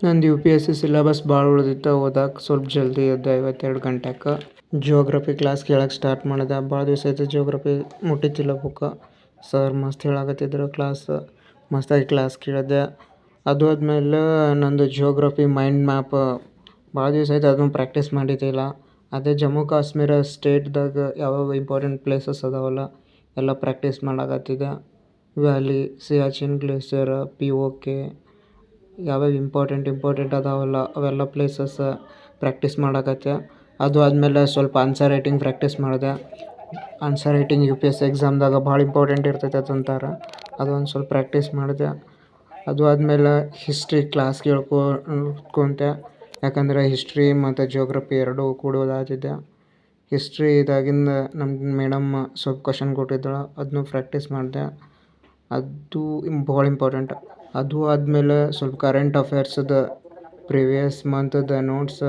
ನಂದು UPSC syllabus ಭಾಳ ಉಳ್ದಿತ್ತು ಓದಾಕೆ ಸ್ವಲ್ಪ ಜಲ್ದಿ ಎದ್ದೆ 52 ಗಂಟೆಗೆ. ಜಿಯೋಗ್ರಫಿ ಕ್ಲಾಸ್ ಕೇಳಕ್ಕೆ ಸ್ಟಾರ್ಟ್ ಮಾಡಿದೆ. ಭಾಳ ದಿವಸ ಆಯ್ತು ಜಿಯೋಗ್ರಫಿ ಮುಟ್ಟಿತ್ತಿಲ್ಲ ಬುಕ್ಕ. ಸರ್ ಮಸ್ತ್ ಹೇಳಕತ್ತಿದ್ರು ಮಸ್ತಾಗಿ ಕ್ಲಾಸ್ ಕೇಳಿದೆ. ಅದು ಆದಮೇಲೆ ನಂದು ಜಿಯೋಗ್ರಫಿ ಮೈಂಡ್ ಮ್ಯಾಪ್ ಭಾಳ ದಿವಸ ಆಯ್ತು ಅದನ್ನು ಪ್ರಾಕ್ಟೀಸ್ ಮಾಡಿದ್ದಿಲ್ಲ. ಅದೇ ಜಮ್ಮು ಕಾಶ್ಮೀರ ಸ್ಟೇಟ್ದಾಗ ಯಾವ್ಯಾವ ಇಂಪಾರ್ಟೆಂಟ್ ಪ್ಲೇಸಸ್ ಅದಾವಲ್ಲ ಎಲ್ಲ ಪ್ರಾಕ್ಟೀಸ್ ಮಾಡಕತ್ತಿದ್ದೆ. ವ್ಯಾಲಿ, ಸಿಯಾಚಿನ್ ಗ್ಲೇಷಿಯರ್, POK ಯಾವ್ಯಾವ ಇಂಪಾರ್ಟೆಂಟ್ ಅದಾವಲ್ಲ ಅವೆಲ್ಲ ಪ್ಲೇಸಸ್ ಪ್ರಾಕ್ಟೀಸ್ ಮಾಡಕತ್ತೆ. ಅದು ಆದಮೇಲೆ ಸ್ವಲ್ಪ ಆನ್ಸರ್ ರೈಟಿಂಗ್ ಪ್ರಾಕ್ಟೀಸ್ ಮಾಡಿದೆ. ಆನ್ಸರ್ ರೈಟಿಂಗ್ UPSC ಎಕ್ಸಾಮ್ದಾಗ ಭಾಳ ಇಂಪಾರ್ಟೆಂಟ್ ಇರ್ತೈತೆ ಅಂತಾರೆ. ಅದೊಂದು ಸ್ವಲ್ಪ ಪ್ರಾಕ್ಟೀಸ್ ಮಾಡಿದೆ. ಅದು ಆದಮೇಲೆ ಹಿಸ್ಟ್ರಿ ಕ್ಲಾಸ್ ಕೇಳ್ಕೊಂತೆ. ಯಾಕಂದರೆ ಹಿಸ್ಟ್ರಿ ಮತ್ತು ಜಿಯೋಗ್ರಫಿ ಎರಡೂ ಕೂಡಿ ಓದಾತಿದ್ದೆ. ಹಿಸ್ಟ್ರಿದಾಗಿಂದ ನಮ್ಮ ಮೇಡಮ್ ಸ್ವಲ್ಪ ಕ್ವಷನ್ ಕೊಟ್ಟಿದ್ದಳು, ಅದನ್ನು ಪ್ರಾಕ್ಟೀಸ್ ಮಾಡಿದೆ. ಅದು ಭಾಳ ಇಂಪಾರ್ಟೆಂಟ್. ಅದು ಆದಮೇಲೆ ಸ್ವಲ್ಪ ಕರೆಂಟ್ ಅಫೇರ್ಸ್ದು ಪ್ರಿವಿಯಸ್ ಮಂತ್ದು ನೋಟ್ಸ್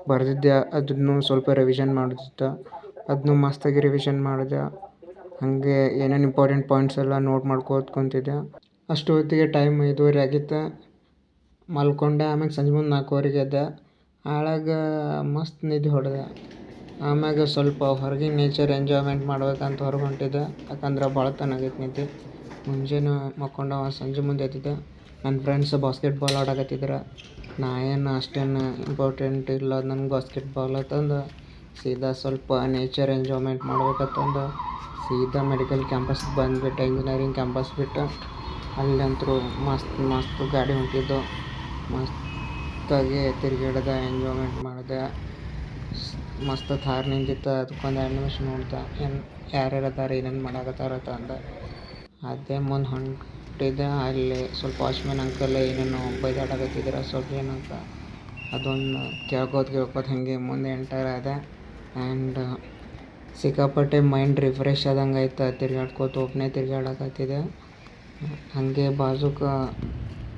ಬರೆದಿದ್ದೆ. ಅದನ್ನು ಸ್ವಲ್ಪ ರಿವಿಷನ್ ಮಾಡೋದಿತ್ತು. ಅದನ್ನು ಮಸ್ತಾಗಿ ರಿವಿಷನ್ ಮಾಡಿದೆ. ಹಾಗೆ ಏನೇನು ಇಂಪಾರ್ಟೆಂಟ್ ಪಾಯಿಂಟ್ಸ್ ಎಲ್ಲ ನೋಟ್ ಮಾಡ್ಕೋತ ಕುಂತಿದ್ದೆ. ಅಷ್ಟೊತ್ತಿಗೆ ಟೈಮ್ 5:30 ಆಗಿತ್ತು. ಮಲ್ಕೊಂಡೆ. ಆಮ್ಯಾಗ ಸಂಜೆ ಮುಂದೆ 4:15ಗೆ ಎದ್ದೆ. ಆಳಾಗ ಮಸ್ತ್ ನಿದ್ದೆ ಹೊಡೆದೆ. ಆಮ್ಯಾಗ ಸ್ವಲ್ಪ ಹೊರಗಿನ ನೇಚರ್ ಎಂಜಾಯ್ಮೆಂಟ್ ಮಾಡ್ಬೇಕಂತ ಹೊರಗೆ ಹೊಂಟಿದ್ದೆ. ಯಾಕಂದ್ರೆ ಭಾಳ ತಣ್ಣಗೈತೆ ನಿದ್ದೆ. ಮುಂಜಾನೆ ಮಲ್ಕೊಂಡವ ಸಂಜೆ ಮುಂದೆ ಎದ್ದಿದ್ದೆ. ನನ್ನ ಫ್ರೆಂಡ್ಸ್ ಬಾಸ್ಕೆಟ್ಬಾಲ್ ಆಡಕತ್ತಿದ್ರು. ನಾ ಏನು ಅಷ್ಟೇನು ಇಂಪಾರ್ಟೆಂಟ್ ಇಲ್ಲ ನನಗೆ ಬಾಸ್ಕೆಟ್ಬಾಲ್ ಅಂತಂದು ಸೀದಾ ಸ್ವಲ್ಪ ನೇಚರ್ ಎಂಜಾಯ್ಮೆಂಟ್ ಮಾಡ್ಬೇಕಂತಂದು ಸೀದಾ ಮೆಡಿಕಲ್ ಕ್ಯಾಂಪಸ್ಗೆ ಬಂದುಬಿಟ್ಟೆ. ಇಂಜಿನಿಯರಿಂಗ್ ಕ್ಯಾಂಪಸ್ ಬಿಟ್ಟು ಅಲ್ಲಂತೂ ಮಸ್ತ್ ಗಾಡಿ ಹೊಂಟಿದ್ದವು. ಮಸ್ತಾಗಿ ತಿರುಗಾಡ್ದೆ, ಎಂಜಾಯ್ಮೆಂಟ್ ಮಾಡಿದೆ. ಮಸ್ತ್ ಥಾರ್ ನಿಂತಿತ್ತು. ಅದಕ್ಕೊಂದು 2 ನಿಮಿಷ ನೋಡ್ದೆ ಯಾರ್ಯಾರು ಅದಾರ ಏನೇನು ಮಾಡಕತ್ತಾರ ಅಂದು. ಅದೇ ಮುಂದೆ ಹೊಂಟಿದ್ದೆ. ಅಲ್ಲಿ ಸ್ವಲ್ಪ ವಾಚ್ಮ್ಯಾನ್ ಅಂಕಲ್ ಏನೇನೋ ಬೈದಾಡಕತ್ತಿದ್ರು ಸ್ವಲ್ಪ ಏನಂತ ಅದೊಂದು ಕೇಳ್ಕೊತ ಹಾಗೆ ಮುಂದೆ ಎಂಟರ್ ಆದೆ. ಆ್ಯಂಡ್ ಸಿಕ್ಕಾಪಟ್ಟೆ ಮೈಂಡ್ ರಿಫ್ರೆಶ್ ಆದಂಗೆ ಆಯ್ತು. ತಿರ್ಗಾಡ್ಕೋತ ಒಬ್ಬನೇ ತಿರ್ಗಾಡಕತ್ತಿದ್ದೆ. ಹಾಗೆ ಬಾಜುಕ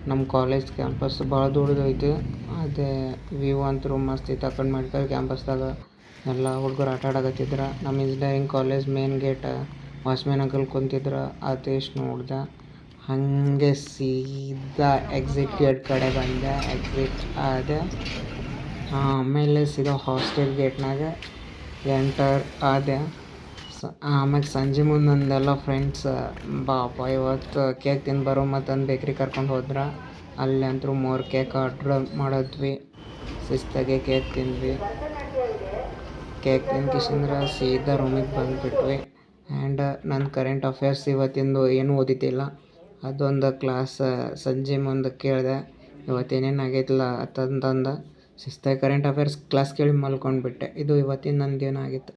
ನಮ್ಮ ಕಾಲೇಜ್ ಕ್ಯಾಂಪಸ್ ಭಾಳ ದೊಡ್ಡದೈತಿ. ಅದೇ ವ್ಯೂ ಅಂತೂ ಮಸ್ತ್ ಇತ್ತು. ಆ ಕಡೆ ಮೆಡಿಕಲ್ ಕ್ಯಾಂಪಸ್ದಾಗ ಎಲ್ಲ ಹುಡುಗರು ಆಟ ಆಡಕತ್ತಿದ್ರು. ನಮ್ಮ engineering college main gate watchman uncle ಕುಂತಿದ್ರು. ಅದೆಷ್ಟು ನೋಡಿದೆ. ಹಾಗೆ ಸೀದಾ ಎಕ್ಸಿಟ್ ಗೇಟ್ ಕಡೆ ಬಂದೆ. ಎಕ್ಸಿಟ್ ಆದೆ. ಆಮೇಲೆ ಸೀದಾ ಹಾಸ್ಟೆಲ್ ಗೇಟ್ನಾಗ ಎಂಟರ್ ಆದೆ. ಆಮ್ಯಾಗ ಸಂಜೆ ಮುಂದೆ ನಂದೆಲ್ಲ ಫ್ರೆಂಡ್ಸ್ ಬಾಪ ಇವತ್ತು ಕೇಕ್ ತಿಂದು ಬರೋ ಮತ್ತಂದು ಬೇಕ್ರಿಗೆ ಕರ್ಕೊಂಡು ಹೋದ್ರೆ. ಅಲ್ಲಂತೂ 3 ಕೇಕ್ ಆರ್ಡ್ರ್ ಮಾಡಿದ್ವಿ. ಶಿಸ್ತಾಗೆ ಕೇಕ್ ತಿಂದ್ವಿ. ಕೇಕ್ ತಿಂದ್ಕಿಸಿಂದ್ರೆ ಸೀದಾ ರೂಮಿಗೆ ಬಂದುಬಿಟ್ವಿ. ಆ್ಯಂಡ್ ನನ್ನ ಕರೆಂಟ್ ಅಫೇರ್ಸ್ ಇವತ್ತಿಂದು ಏನೂ ಓದಿದ್ದಿಲ್ಲ. ಅದೊಂದು ಕ್ಲಾಸ್ ಸಂಜೆ ಮುಂದೆ ಕೇಳಿದೆ ಇವತ್ತೇನೇನು ಆಗೈತಿಲ್ಲ ಅಂತಂದು ಶಿಸ್ತಾಗಿ ಕರೆಂಟ್ ಅಫೇರ್ಸ್ ಕ್ಲಾಸ್ ಕೇಳಿ ಮಲ್ಕೊಂಡ್ಬಿಟ್ಟೆ. ಇದು ಇವತ್ತಿನ ನನ್ನ ದಿನ ಆಗಿತ್ತು.